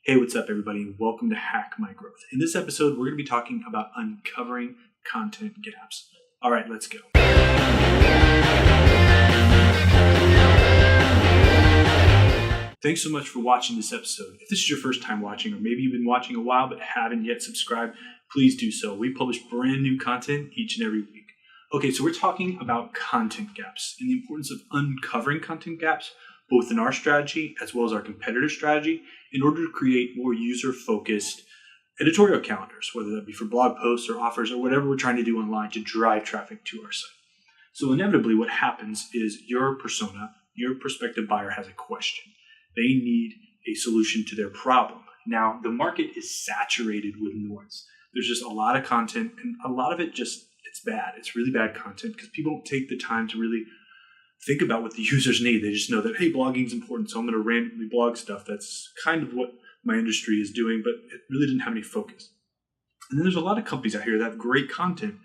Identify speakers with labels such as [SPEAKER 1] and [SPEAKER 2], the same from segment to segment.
[SPEAKER 1] Hey, what's up, everybody, and welcome to Hack My Growth. In this episode, we're going to be talking about uncovering content gaps. All right, let's go. Thanks so much for watching this episode. If this is your first time watching, or maybe you've been watching a while but haven't yet subscribed, please do so. We publish brand new content each and every week. Okay, so we're talking about content gaps and the importance of uncovering content gaps, both in our strategy as well as our competitor strategy, in order to create more user-focused editorial calendars, whether that be for blog posts or offers or whatever we're trying to do online to drive traffic to our site. So inevitably what happens is your persona, your prospective buyer has a question. They need a solution to their problem. Now, the market is saturated with noise. There's just a lot of content, and a lot of it it's bad. It's really bad content because people don't take the time to really think about what the users need. They just know that, hey, blogging is important, so I'm going to randomly blog stuff. That's kind of what my industry is doing, but it really didn't have any focus. And then there's a lot of companies out here that have great content,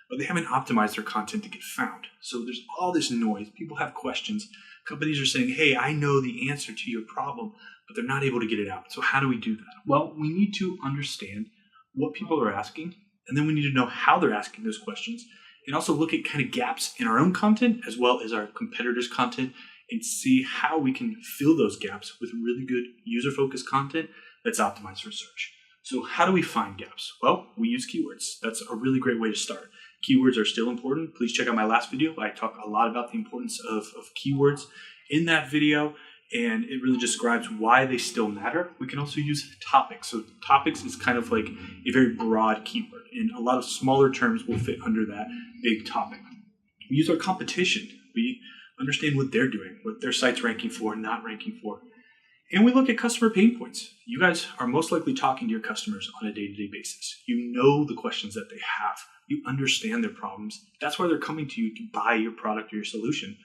[SPEAKER 1] but they haven't optimized their content to get found. So there's all this noise. People have questions. Companies are saying, hey, I know the answer to your problem, but they're not able to get it out. So how do we do that? Well, we need to understand what people are asking, and then we need to know how they're asking those questions, and also look at kind of gaps in our own content as well as our competitors' content and see how we can fill those gaps with really good user-focused content that's optimized for search. So how do we find gaps? Well, we use keywords. That's a really great way to start. Keywords are still important. Please check out my last video. I talk a lot about the importance of keywords in that video, and it really describes why they still matter. We can also use topics. So topics is kind of like a very broad keyword, and a lot of smaller terms will fit under that big topic. We use our competition. We understand what they're doing, what their site's ranking for, not ranking for. And we look at customer pain points. You guys are most likely talking to your customers on a day-to-day basis. You know the questions that they have. You understand their problems. That's why they're coming to you to buy your product or your solution.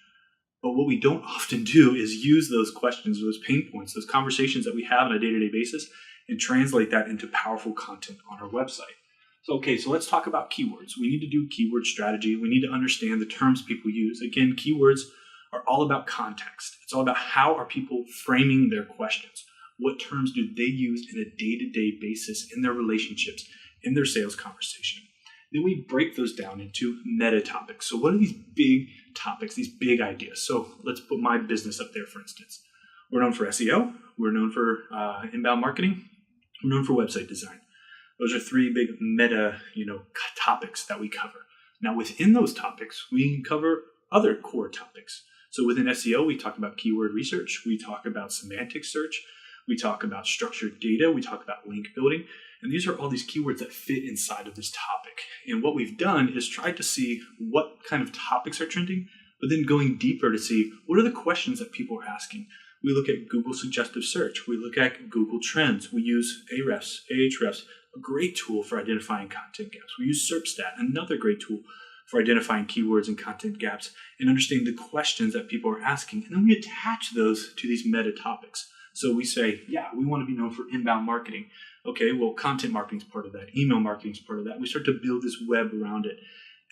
[SPEAKER 1] But what we don't often do is use those questions, those pain points, those conversations that we have on a day-to-day basis and translate that into powerful content on our website. So let's talk about keywords. We need to do keyword strategy. We need to understand the terms people use. Again, keywords are all about context. It's all about how are people framing their questions. What terms do they use in a day-to-day basis in their relationships, in their sales conversation? Then we break those down into meta topics. So what are these big topics, these big ideas? So let's put my business up there, for instance. We're known for SEO. We're known for inbound marketing. We're known for website design. Those are three big meta, topics that we cover. Now, within those topics, we cover other core topics. So within SEO, we talk about keyword research. We talk about semantic search. We talk about structured data. We talk about link building. And these are all these keywords that fit inside of this topic. And what we've done is tried to see what kind of topics are trending, but then going deeper to see what are the questions that people are asking. We look at Google Suggestive Search. We look at Google Trends. We use Ahrefs, a great tool for identifying content gaps. We use SERPstat, another great tool for identifying keywords and content gaps and understanding the questions that people are asking. And then we attach those to these meta topics. So we say, yeah, we want to be known for inbound marketing. Okay, well, content marketing is part of that. Email marketing is part of that. We start to build this web around it.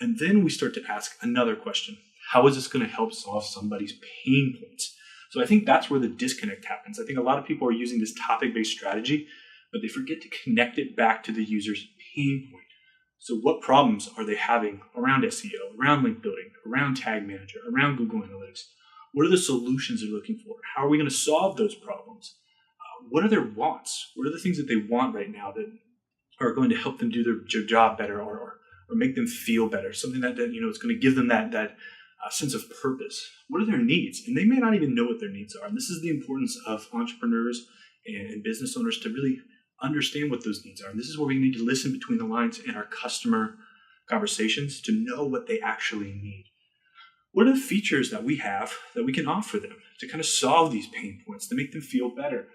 [SPEAKER 1] And then we start to ask another question. How is this going to help solve somebody's pain points? So I think that's where the disconnect happens. I think a lot of people are using this topic-based strategy, but they forget to connect it back to the user's pain point. So what problems are they having around SEO, around link building, around Tag Manager, around Google Analytics? What are the solutions they're looking for? How are we going to solve those problems? What are their wants? What are the things that they want right now that are going to help them do their job better or make them feel better? Something that is going to give them that sense of purpose. What are their needs? And they may not even know what their needs are. And this is the importance of entrepreneurs and business owners to really understand what those needs are. And this is where we need to listen between the lines in our customer conversations to know what they actually need. What are the features that we have that we can offer them to kind of solve these pain points, to make them feel better?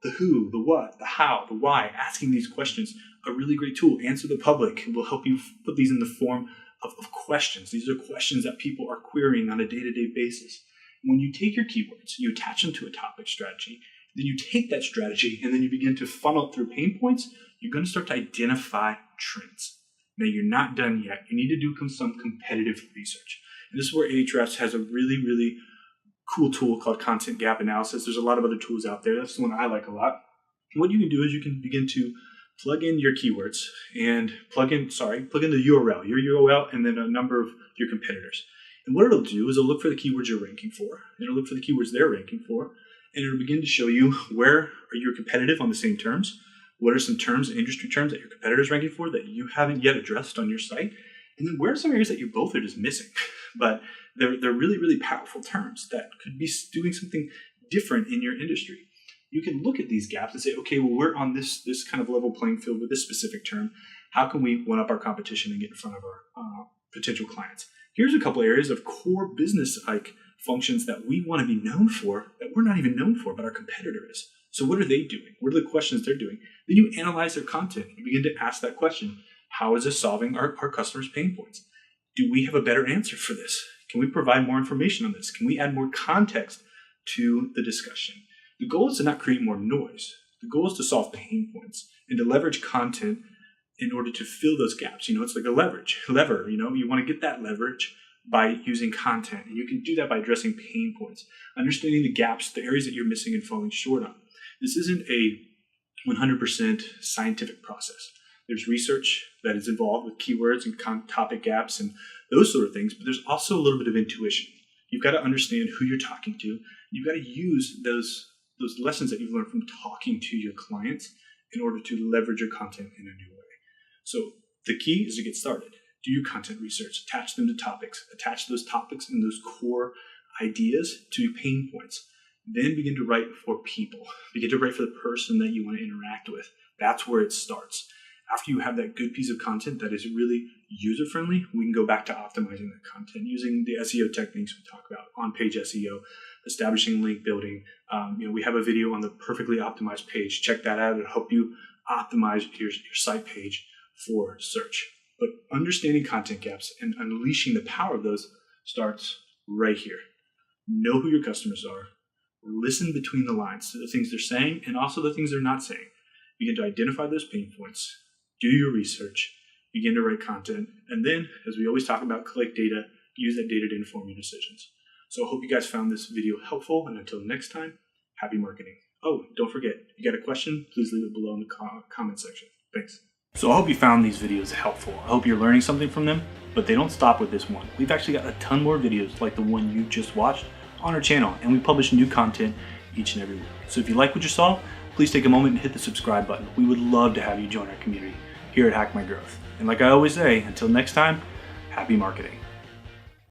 [SPEAKER 1] The who, the what, the how, the why, asking these questions, a really great tool. Answer the Public will help you put these in the form of questions. These are questions that people are querying on a day-to-day basis. When you take your keywords, you attach them to a topic strategy, then you take that strategy and then you begin to funnel it through pain points, you're going to start to identify trends. Now, you're not done yet. You need to do some competitive research. And this is where Ahrefs has a really, really cool tool called Content Gap Analysis. There's a lot of other tools out there. That's the one I like a lot. What you can do is you can begin to plug in your keywords and plug in the URL, your URL, and then a number of your competitors. And what it'll do is it'll look for the keywords you're ranking for. It'll look for the keywords they're ranking for, and it'll begin to show you where are you competitive on the same terms. What are some terms, industry terms that your competitors ranking for that you haven't yet addressed on your site? And then where are some areas that you both are just missing? But they're really, really powerful terms that could be doing something different in your industry. You can look at these gaps and say, okay, well, we're on this kind of level playing field with this specific term. How can we one up our competition and get in front of our potential clients? Here's a couple areas of core business-like functions that we want to be known for that we're not even known for, but our competitor is. So what are they doing? What are the questions they're doing? Then you analyze their content. You begin to ask that question. How is this solving our customers' pain points? Do we have a better answer for this? Can we provide more information on this? Can we add more context to the discussion? The goal is to not create more noise. The goal is to solve pain points and to leverage content in order to fill those gaps. It's like a lever. You want to get that leverage by using content. And you can do that by addressing pain points, understanding the gaps, the areas that you're missing and falling short on. This isn't a 100% scientific process. There's research that is involved with keywords and topic gaps and those sort of things, but there's also a little bit of intuition. You've got to understand who you're talking to. You've got to use those lessons that you've learned from talking to your clients in order to leverage your content in a new way. So the key is to get started. Do your content research, attach them to topics, attach those topics and those core ideas to pain points. Then begin to write for people. Begin to write for the person that you want to interact with. That's where it starts. After you have that good piece of content that is really user-friendly, we can go back to optimizing that content using the SEO techniques we talk about, on-page SEO, establishing link building. We have a video on the perfectly optimized page. Check that out. It'll help you optimize your site page for search. But understanding content gaps and unleashing the power of those starts right here. Know who your customers are. Listen between the lines to the things they're saying and also the things they're not saying. Begin to identify those pain points. Do your research. Begin to write content. And then, as we always talk about, collect data. Use that data to inform your decisions. So I hope you guys found this video helpful. And until next time, happy marketing. Oh, don't forget, if you got a question, please leave it below in the comment section. Thanks. So I hope you found these videos helpful. I hope you're learning something from them, but they don't stop with this one. We've actually got a ton more videos like the one you just watched on our channel, and we publish new content each and every week. So if you like what you saw, please take a moment and hit the subscribe button. We would love to have you join our community here at Hack My Growth. And like I always say, until next time, happy marketing.